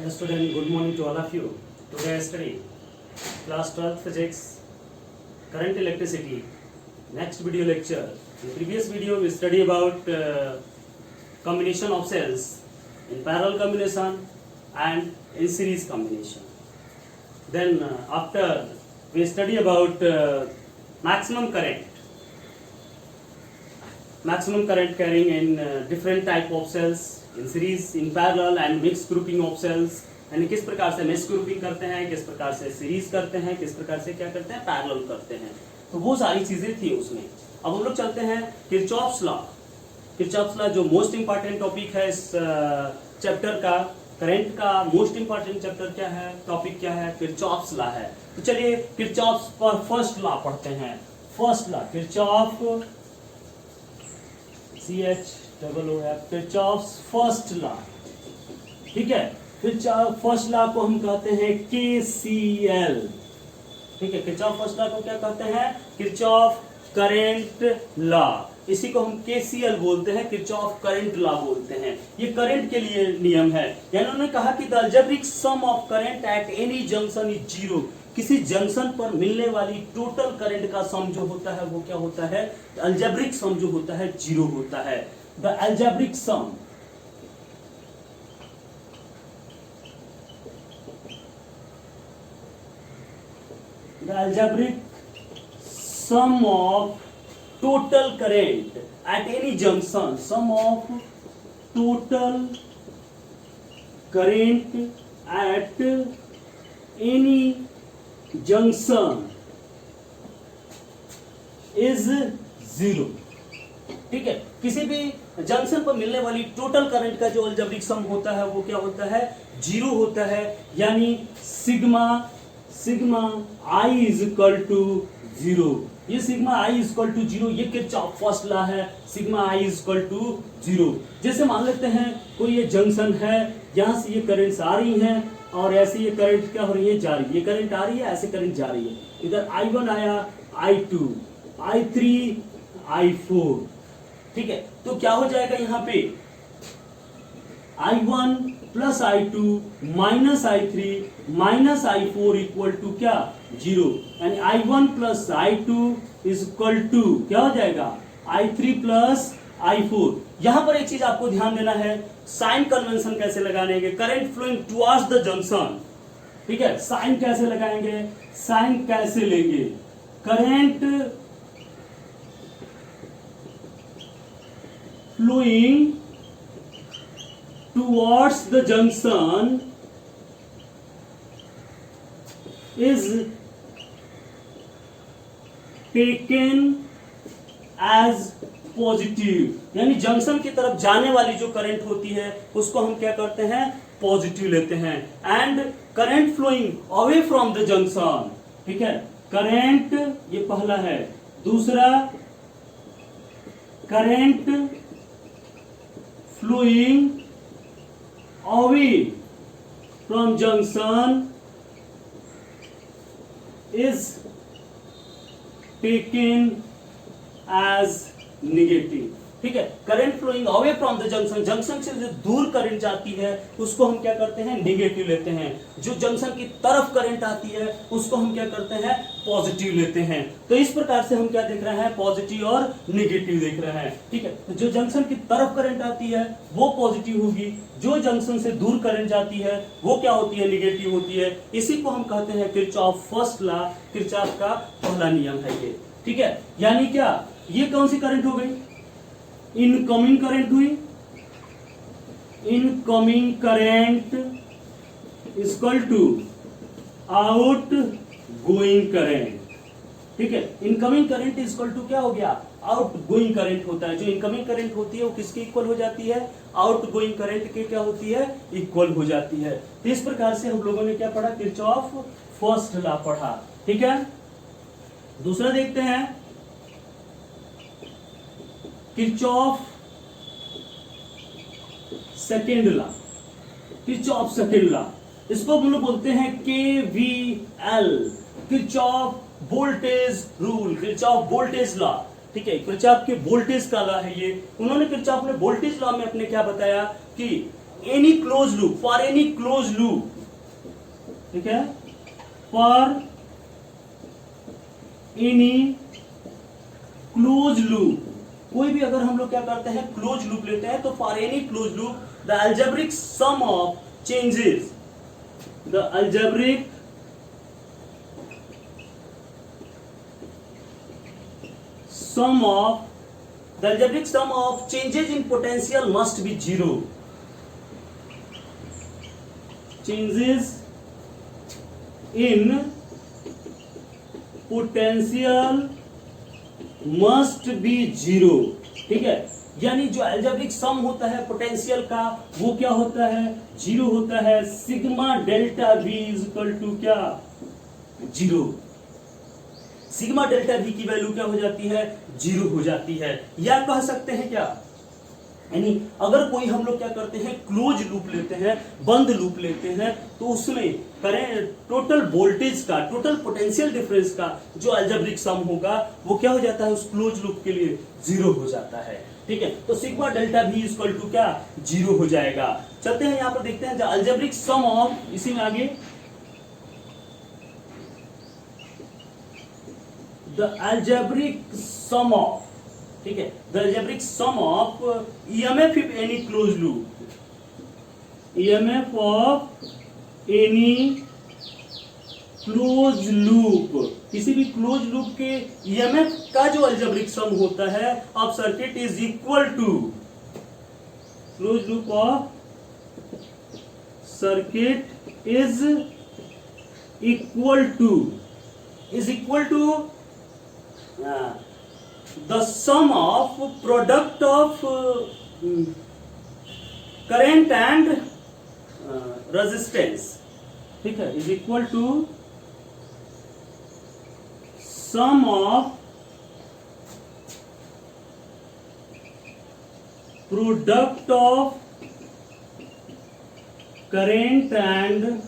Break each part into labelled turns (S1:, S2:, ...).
S1: Student, good morning to all of you. Today I study class 12 physics, current electricity. Next video lecture. In previous video we study about combination of cells in parallel combination and in series combination. Then after we study about maximum current carrying in different type of cells in series, in parallel and mixed grouping of cells. यानी किस प्रकार से mix grouping करते हैं, किस प्रकार से series करते हैं, किस प्रकार से क्या करते हैं, पैरेलल करते हैं. तो वो सारी चीजें थी उसमें. अब हम लोग चलते हैं किरचॉफ्स लॉ. किरचॉफ्स लॉ जो मोस्ट इंपॉर्टेंट टॉपिक है इस चैप्टर का, करंट का मोस्ट इंपॉर्टेंट चैप्टर क्या है, टॉपिक क्या है, किरचॉफ्स लॉ है. तो चलिए किरचॉफ्स पर फर्स्ट लॉ पढ़ते हैं. First law Kirchhoff Kirchhoff's first law. ठीक है, फर्स्ट लॉ को हम कहते हैं KCL. ठीक है, किरचॉफ फर्स्ट लॉ को क्या कहते हैं, किरचॉफ करंट लॉ. इसी को हम KCL बोलते हैं, किरचॉफ करंट लॉ बोलते हैं. ये करंट के लिए नियम है. यानी उन्होंने कहा कि the algebraic sum of current at any junction is zero. किसी जंक्शन पर मिलने वाली टोटल करंट का सम जो होता है वो क्या होता है, अलजेब्रिक सम जो होता है जीरो होता है. The algebraic sum of total current at any junction, sum of total current at any junction is zero. ठीक है, किसी भी जंक्शन पर मिलने वाली टोटल करंट का जो अलजेब्रिक सम होता है वो क्या होता है, जीरो होता है. यानी sigma I is equal to zero. ये sigma I is equal to zero, ये किरचॉफ फर्स्ट लॉ है. Sigma I is equal to zero. जैसे मान लेते हैं कोई ये जंक्शन है, यहां से ये करंट्स आ रही हैं और ऐसे ये करंट क्या हो रही है, जा रही है. ये करंट आ रही है, ऐसे करंट जा रही है. इधर I1 आया, I2, I3, I4. ठीक है, तो क्या हो जाएगा यहाँ पे, I1 plus I2 minus I3 minus I4 equal to क्या, जीरो. यानी I1 plus I2 is equal to क्या हो जाएगा, I3 प्लस I4. यहां पर एक चीज आपको ध्यान देना है, साइन कन्वेंशन कैसे लगाएंगे, current flowing towards the junction. ठीक है, साइन कैसे लगाएंगे, साइन कैसे लेंगे, current flowing towards the junction is taken as positive. यानी जंक्शन की तरफ जाने वाली जो करंट होती है उसको हम क्या करते हैं, पॉजिटिव लेते हैं. And current flowing away from the junction. ठीक है, करंट ये पहला है. दूसरा, current flowing away from junction is taken as negative. ठीक है, current flowing away from the junction, junction से जो दूर करंट जाती है उसको हम क्या करते हैं, नेगेटिव लेते हैं. जो जंक्शन की तरफ करंट आती है उसको हम क्या करते हैं, पॉजिटिव लेते हैं. तो इस प्रकार से हम क्या देख रहे हैं, पॉजिटिव और नेगेटिव देख रहे हैं. ठीक है, तो जो जंक्शन की तरफ करंट आती है वो पॉजिटिव होगी, जो जंक्शन से दूर करंट जाती है वो क्या होती है, नेगेटिव होती है. इसी को हम कहते हैं किरचॉफ फर्स्ट लॉ, किरचॉफ का पहला नियम है ये. ठीक है, यानी क्या, ये कौन सी करंट हो गई, इनकमिंग करंट हुई. Incoming current equal to outgoing current. ठीक है, इनकमिंग करंट इक्वल टू क्या हो गया, आउट गोइंग करंट होता है. जो इनकमिंग करंट होती है वो किसके इक्वल हो जाती है, आउट गोइंग करंट के क्या होती है, इक्वल हो जाती है. तो इस प्रकार से हम लोगों ने क्या पढ़ा, किरचॉफ फर्स्ट लॉ पढ़ा. ठीक है, दूसरा देखते हैं Kirchhoff second law. Kirchhoff second law, इसको हम लोग बोलते हैं KVL, Kirchhoff voltage rule, Kirchhoff voltage law. ठीक है, किरचॉफ के वोल्टेज का लॉ है ये. उन्होंने किरचॉफ ने वोल्टेज लॉ में अपने क्या बताया कि any close loop, for any close loop, ठीक है, फॉर एनी क्लोज लूप, कोई भी अगर हम लोग क्या करते हैं क्लोज लूप लेते हैं तो for any close loop the algebraic sum of changes, the algebraic sum of changes in potential must be zero. Changes in potential must be zero. ठीक है, यानी जो अलजेब्रिक सम होता है पोटेंशियल का वो क्या होता है, जीरो होता है। Sigma delta V is equal to क्या, जीरो। सिग्मा डेल्टा वी की वैल्यू क्या हो जाती है, जीरो हो जाती है। या कह सकते हैं क्या, यानी अगर कोई हम लोग क्या करते हैं क्लोज लूप लेते हैं, बंद लूप लेते हैं, तो उसमें करें टोटल वोल्टेज का, टोटल पोटेंशियल डिफरेंस का जो अलजेब्रिक सम होगा वो क्या हो जाता है उस क्लोज लूप के लिए जीरो हो जाता है। ठीक है, तो sigma delta V equal to क्या, जीरो हो जाएगा। चलते हैं यहां पर देखते हैं अलजेब्रिक सम ऑफ, इसी में आगे the algebraic sum of, ठीक है, the algebraic sum of EMF if any closed loop, EMF of any closed loop, किसी भी क्लोज लूप के EMF का जो algebraic sum होता है of circuit is equal to, closed loop of circuit is equal to the sum of product of current and resistance, ठीक है, is equal to sum of product of current and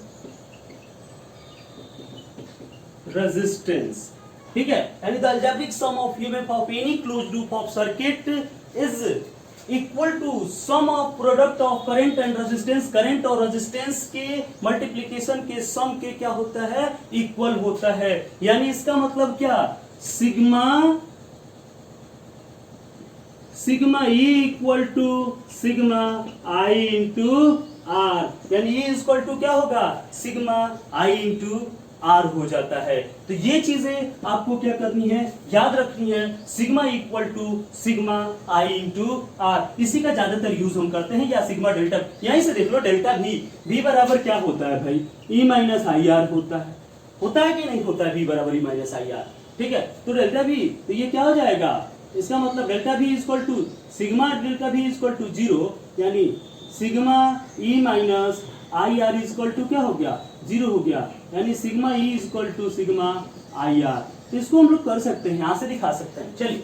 S1: resistance। ठीक है, यानी the algebraic sum of EMF of any closed loop of circuit is equal to sum of product of current and resistance. Current और resistance के multiplication के sum के क्या होता है, इक्वल होता है। यानी इसका मतलब क्या, sigma E equal to sigma I into R, यानी ई इक्वल टू क्या होगा, सिग्मा आई इंटू आर हो जाता है। तो ये चीजें आपको क्या करनी है, याद रखनी है। Sigma equal to sigma I into R, इसी का ज्यादातर यूज हम करते हैं, या सिग्मा डेल्टा। यहीं से देख लो डेल्टा भी बराबर क्या होता है भाई, ई माइनस आई आर होता है कि नहीं होता है, भी बराबर ई माइनस आई आर। ठीक है, तो डेल्टा भी, तो ये क्या हो जाएगा, इसका मतलब delta V equal to sigma delta V equal to zero, यानी sigma E minus I R equal to क्या हो गया, जीरो हो गया। यानी sigma E equal to sigma I R. तो इसको हम लोग कर सकते हैं, यहां से दिखा सकते हैं। चलिए,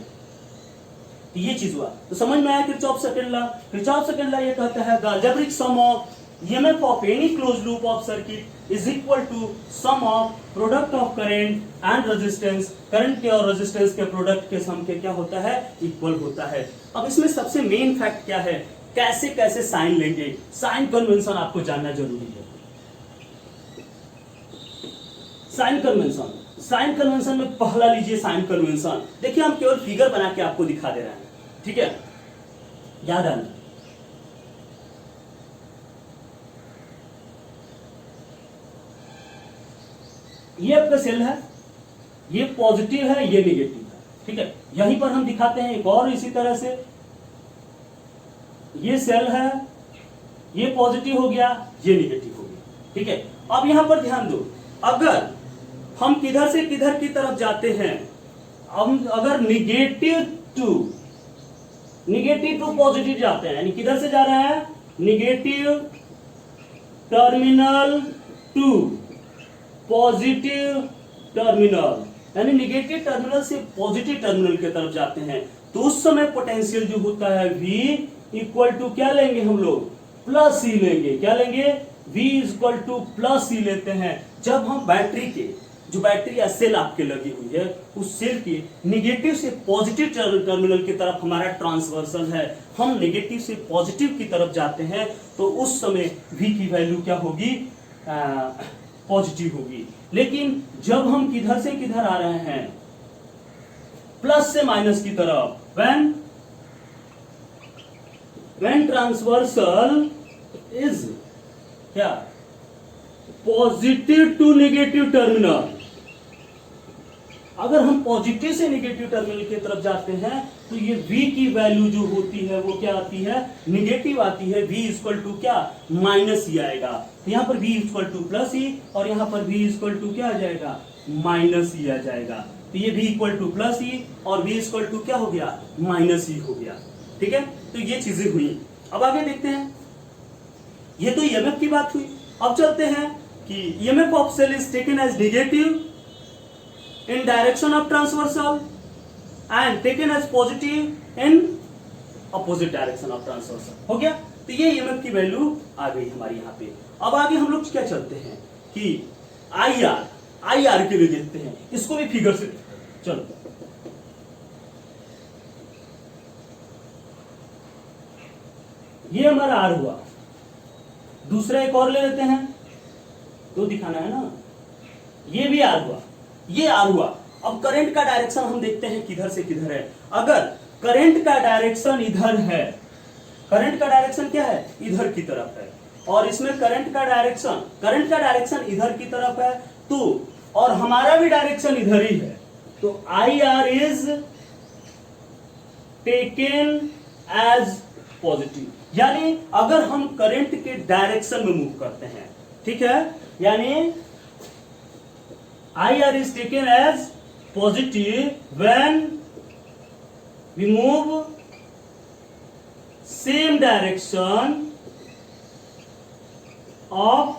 S1: तो ये चीज हुआ, तो समझ में आया Kirchhoff second law. Kirchhoff second law ये कहता है the algebraic sum of EMF of any closed loop of circuit is equal to sum of product of current and resistance. Current के और रेजिस्टेंस के प्रोडक्ट के सम के क्या होता है, इक्वल होता है। अब इसमें सबसे मेन फैक्ट क्या है, कैसे कैसे साइन लेंगे, साइन कन्वेंशन आपको जानना जरूरी है। साइन कन्वेंशन में पहला लीजिए साइन कन्वेंशन। देखिए, हम केवल फिगर बना के आपको दिखा दे रहे हैं, ठीक है, याद आना। ये आपका सेल है, ये पॉजिटिव है, ये नेगेटिव है, ठीक है। यहीं पर हम दिखाते हैं एक और इसी तरह से, ये सेल है, ये पॉजिटिव हो गया, ये नेगेटिव हो गया, ठीक है। अब यहां पर ध्यान दो, अगर हम किधर से किधर की तरफ जाते हैं, हम अगर निगेटिव टू पॉजिटिव जाते हैं, यानी किधर से जा रहा है, negative terminal to positive terminal, यानी निगेटिव टर्मिनल से पॉजिटिव टर्मिनल की तरफ जाते हैं, तो उस समय पोटेंशियल जो होता है V इक्वल टू क्या लेंगे हम लोग, प्लस सी लेंगे। क्या लेंगे, V इक्वल टू प्लस सी लेते हैं। जब हम बैटरी के जो बैटरी या सेल आपके लगी हुई है उस सेल के निगेटिव से पॉजिटिव टर्मिनल की तरफ हमारा ट्रांसवर्सल है, हम नेगेटिव से पॉजिटिव की तरफ जाते हैं तो उस समय V की वैल्यू क्या होगी, पॉजिटिव होगी। लेकिन जब हम किधर से किधर आ रहे हैं, प्लस से माइनस की तरफ, when transversal is क्या, पॉजिटिव टू नेगेटिव टर्मिनल, अगर हम पॉजिटिव से नेगेटिव टर्मिनल की तरफ जाते हैं तो ये V की वैल्यू जो होती है वो क्या आती है, नेगेटिव आती है। V इक्वल टू क्या, माइनस ही आएगा। तो यहां पर V इक्वल टू प्लस ही और यहां पर V इक्वल टू क्या आ जाएगा, माइनस ही आ जाएगा। तो ये V इक्वल टू प्लस ही और V इक्वल टू क्या हो गया, माइनस ही हो गया। ठीक है, तो ये चीजें हुई। अब आगे देखते हैं, ये तो EMF की बात हुई। अब चलते हैं कि EMF of cell is taken as negative in direction of transversal and taken as positive in opposite direction of transversal। हो गया, तो ये EMF की वैल्यू आ गई हमारी यहाँ पे। अब आगे हम लोग क्या चलते हैं कि IR के लिए देखते हैं, इसको भी फिगर से चलो। ये हमारा R हुआ, दूसरा एक और ले लेते हैं, तो दिखाना है ना, ये भी R हुआ, ये R हुआ। अब करंट का डायरेक्शन हम देखते हैं किधर से किधर है। अगर करंट का डायरेक्शन इधर है, करंट का डायरेक्शन क्या है, इधर की तरफ है, और इसमें करंट का डायरेक्शन इधर की तरफ है, तो और हमारा भी डायरेक्शन इधर ही है, तो IR is taken as positive. यानी अगर हम करंट के डायरेक्शन में मूव करते हैं, ठीक है, यानी IR is taken as positive when we move same direction of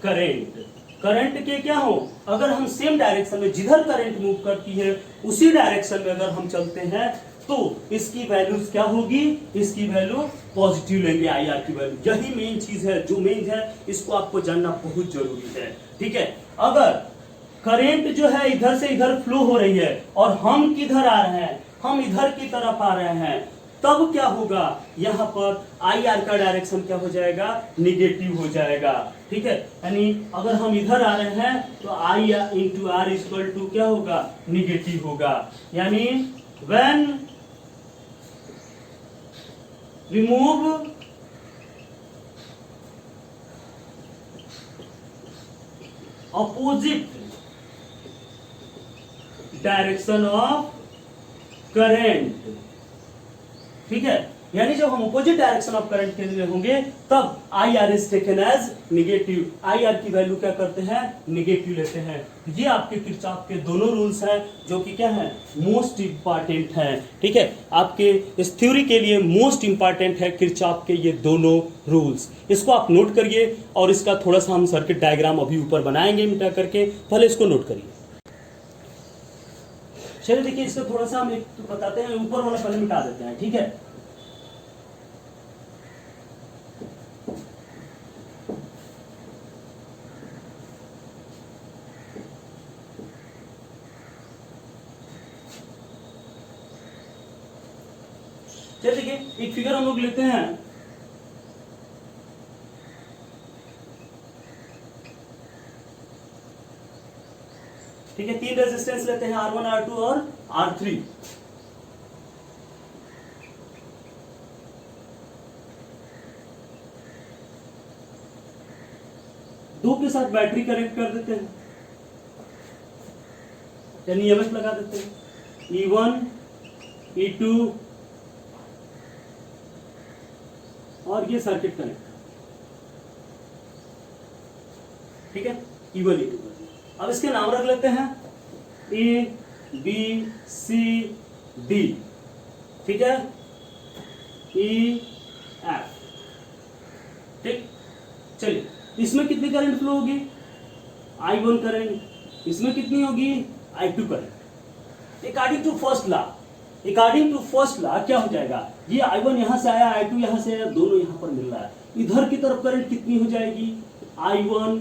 S1: current। Current के क्या हो, अगर हम सेम डायरेक्शन में, जिधर करंट मूव करती है उसी डायरेक्शन में अगर हम चलते हैं तो इसकी वैल्यू क्या होगी, इसकी वैल्यू पॉजिटिव लेंगे, IR की वैल्यू। यही मेन चीज है, जो मेन है इसको आपको जानना बहुत जरूरी है। ठीक है, अगर करंट जो है इधर से इधर फ्लो हो रही है और हम किधर आ रहे हैं, हम इधर की तरफ आ रहे हैं, तब क्या होगा, यहां पर IR का डायरेक्शन क्या हो जाएगा, निगेटिव हो जाएगा। ठीक है, यानी अगर हम इधर आ रहे हैं तो IR into R equal to क्या होगा, निगेटिव होगा। यानी when we move opposite direction of current, ठीक है, यानी जब हम अपोजिट डायरेक्शन ऑफ करंट के लिए होंगे तब IR is taken as negative. IR की वैल्यू क्या करते हैं, नेगेटिव लेते हैं। ये आपके किरचॉफ के दोनों रूल्स हैं जो कि क्या है, मोस्ट इंपॉर्टेंट हैं। ठीक है, आपके इस थ्योरी के लिए मोस्ट इंपॉर्टेंट है किरचॉफ के ये दोनों रूल्स। इसको आप नोट करिए और इसका थोड़ा सा हम सर्किट डायग्राम अभी ऊपर बनाएंगे मिटा करके, पहले इसको नोट करिए। चलिए देखिए, इसका थोड़ा सा हम एक तो बताते हैं, ऊपर वाला पहले मिटा देते हैं। ठीक है, चलिए देखिए, एक फिगर हम लोग लेते हैं। ठीक है, तीन रेजिस्टेंस लेते हैं, R1, R2 और R3। दो के साथ बैटरी कनेक्ट कर देते हैं, यानी EMF लगा देते हैं, E1, E2 और ये सर्किट कनेक्ट। ठीक है, E1, E2। अब इसके नाम रख लेते हैं A, B, C, D। ठीक है, E, F। ठीक, चलिए, इसमें कितनी करंट फ्लो होगी, I1 करंट, इसमें कितनी होगी, I2 current. According to first law क्या हो जाएगा, ये I1 यहां से आया, I2 यहां से आया, दोनों यहां पर मिल रहा है। इधर की तरफ करंट कितनी हो जाएगी, I1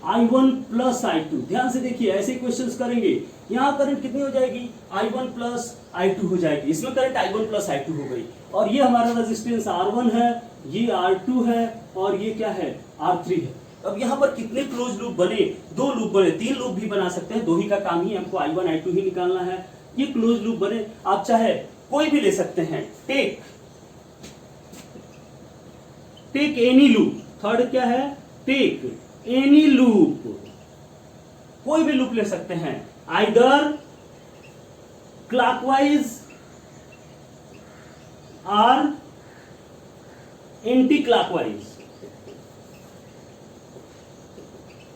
S1: I1 प्लस I2। ध्यान से देखिए, ऐसे क्वेश्चंस करेंगे, यहाँ करंट कितनी हो जाएगी, I1 प्लस I2 हो जाएगी। इसमें करंट I1 प्लस I2 हो गई, और ये हमारा रेजिस्टेंस R1 है, ये R2 है, और ये क्या है, R3 है। अब यहाँ पर कितने क्लोज लूप बने, 2 लूप बने, 3 लूप भी बना सकते हैं, 2 ही का काम ही हमको I1 I2 ही निकालना है। ये क्लोज लूप बने, आप चाहे कोई भी ले सकते हैं। टेक एनी लूप, थर्ड क्या है, टेक एनी लूप, कोई भी लूप ले सकते हैं, आइदर क्लॉकवाइज और एंटी क्लॉकवाइज,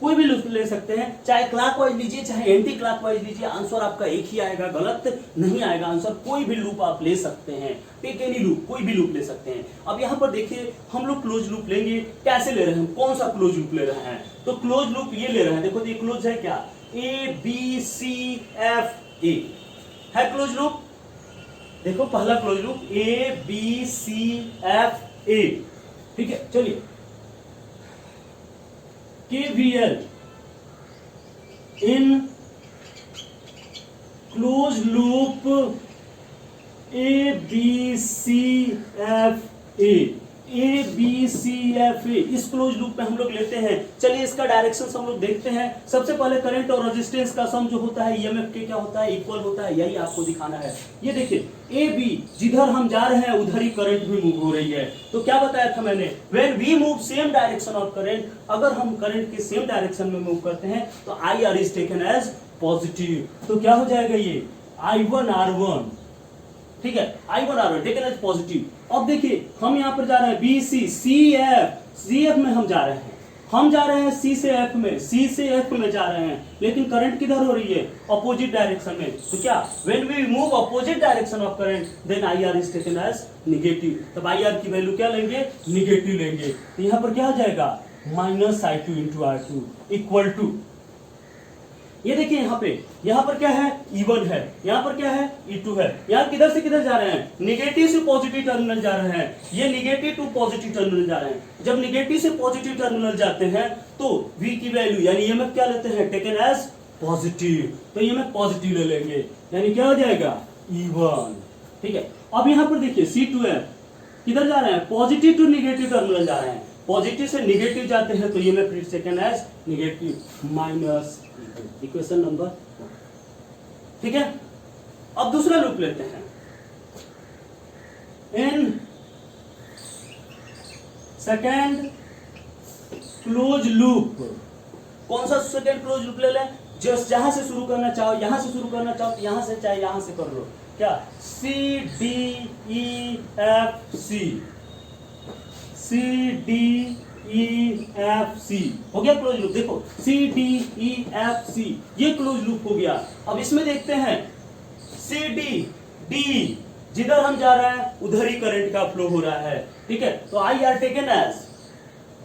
S1: कोई भी लूप ले सकते हैं, चाहे क्लॉकवाइज लीजिए चाहे एंटी क्लॉकवाइज लीजिए, आंसर आपका एक ही आएगा, गलत नहीं आएगा आंसर। कोई भी लूप आप ले सकते हैं, टेक एनी लूप, कोई भी लूप ले सकते हैं। अब यहाँ पर देखिए, हम लोग क्लोज लूप लेंगे, कैसे ले रहे हैं, कौन सा क्लोज लूप ले रहे हैं, तो क्लोज लूप ये ले रहे हैं, देखो ये क्लोज है क्या, ABCFA है क्लोज लूप। देखो पहला क्लोज लूप ABCFA, ठीक है। चलिए, KVL in closed loop ABCFA, इस क्लोज लूप में हम लोग लेते हैं। चलिए इसका डायरेक्शन हम लोग देखते हैं। सबसे पहले करंट और रेजिस्टेंस का सम जो होता है EMF के क्या होता है, इक्वल होता है, यही आपको दिखाना है। ये देखिए AB, जिधर हम जा रहे हैं उधर ही करंट भी मूव हो रही है। तो क्या बताया था मैंने, when we move same direction of current, अगर हम करंट के सेम डायरेक्शन में मूव करते हैं तो IR is taken as positive. तो क्या हो जाएगा, ये I1R1, ठीक है, I1R1 टेकन एज पॉजिटिव। अब देखिए हम यहाँ पर जा रहे हैं BC, CF में हम जा रहे हैं, C से F में, C से F में जा रहे हैं, लेकिन करंट किधर हो रही है, अपोजिट डायरेक्शन में। तो क्या, when we move opposite direction of current then IR is taken as negative. तब IR की वैल्यू क्या लेंगे, नेगेटिव लेंगे। तो यहाँ पर क्या हो जाएगा, -I2 × R2 इक्वल टू, ये देखिए यहाँ पर क्या है, E1 है, यहाँ पर क्या है, E2 है। यहाँ किधर से किधर जा रहे हैं, निगेटिव से पॉजिटिव टर्मिनल जा रहे हैं, ये निगेटिव टू पॉजिटिव टर्मिनल जा रहे हैं। जब निगेटिव से पॉजिटिव टर्मिनल जाते हैं तो V की वैल्यू यानी EMF क्या लेते हैं, टेकन एज पॉजिटिव। तो EMF पॉजिटिव ले लेंगे, यानी क्या हो जाएगा, E1, ठीक है। अब यहाँ पर देखिए C2F किधर जा रहे हैं, पॉजिटिव टू निगेटिव टर्मिनल जा रहे हैं, पॉजिटिव से निगेटिव जाते हैं तो EMF is taken as negative, minus, equation number 1, ठीक है। अब दूसरा लूप लेते हैं, इन सेकेंड क्लोज लूप। कौन सा सेकेंड क्लोज लूप ले लें, जस्ट जहां से शुरू करना चाहो, यहां से शुरू करना चाहो, यहां से चाहे यहां से कर लो, क्या, CDEFC हो गया क्लोज लूप। देखो CDEFC ये क्लोज लूप हो गया। अब इसमें देखते हैं CD जिधर हम जा रहे हैं उधर ही करंट का फ्लो हो रहा है, ठीक है। तो IR टेकन एज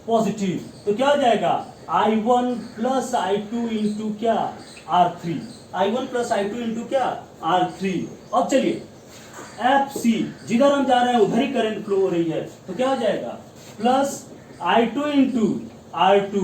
S1: पॉजिटिव, तो क्या हो जाएगा, I1 प्लस I2 इंटू क्या, R3, I1 plus I2 into क्या, R3। अब चलिए FC, जिधर हम जा रहे हैं उधर ही करंट फ्लो हो रही है, तो क्या हो जाएगा, plus I2 into R2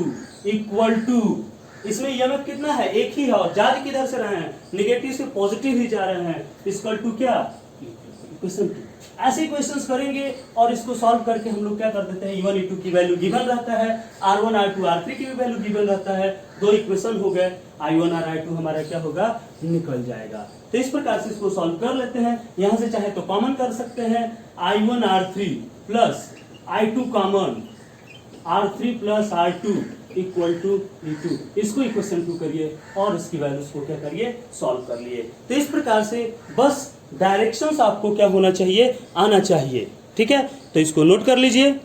S1: equal to, इसमें EMF कितना है, एक ही है, और जा किधर से रहे हैं, निगेटिव से पॉजिटिव ही जा रहे हैं, इक्वल टू क्या, इक्वेशन 2। ऐसे क्वेश्चंस करेंगे और इसको सॉल्व करके हम लोग क्या कर देते हैं, E1 E2 की वैल्यू गिवन रहता है, R1 R2 R3 की भी वैल्यू गिवन रहता है, 2 इक्वेशन हो गए, I1 और I2 हमारा क्या होगा, निकल जाएगा। तो इस प्रकार से इसको सॉल्व कर लेते हैं। यहां से चाहे तो कॉमन कर सकते हैं, I1 R3 plus I2 common, R3 plus R2 equal to E2, इसको इक्वेशन 2 करिए और इसकी वैल्यूज को क्या करिए, सॉल्व कर लिए। तो इस प्रकार से बस डायरेक्शंस आपको क्या होना चाहिए, आना चाहिए, ठीक है। तो इसको नोट कर लीजिए।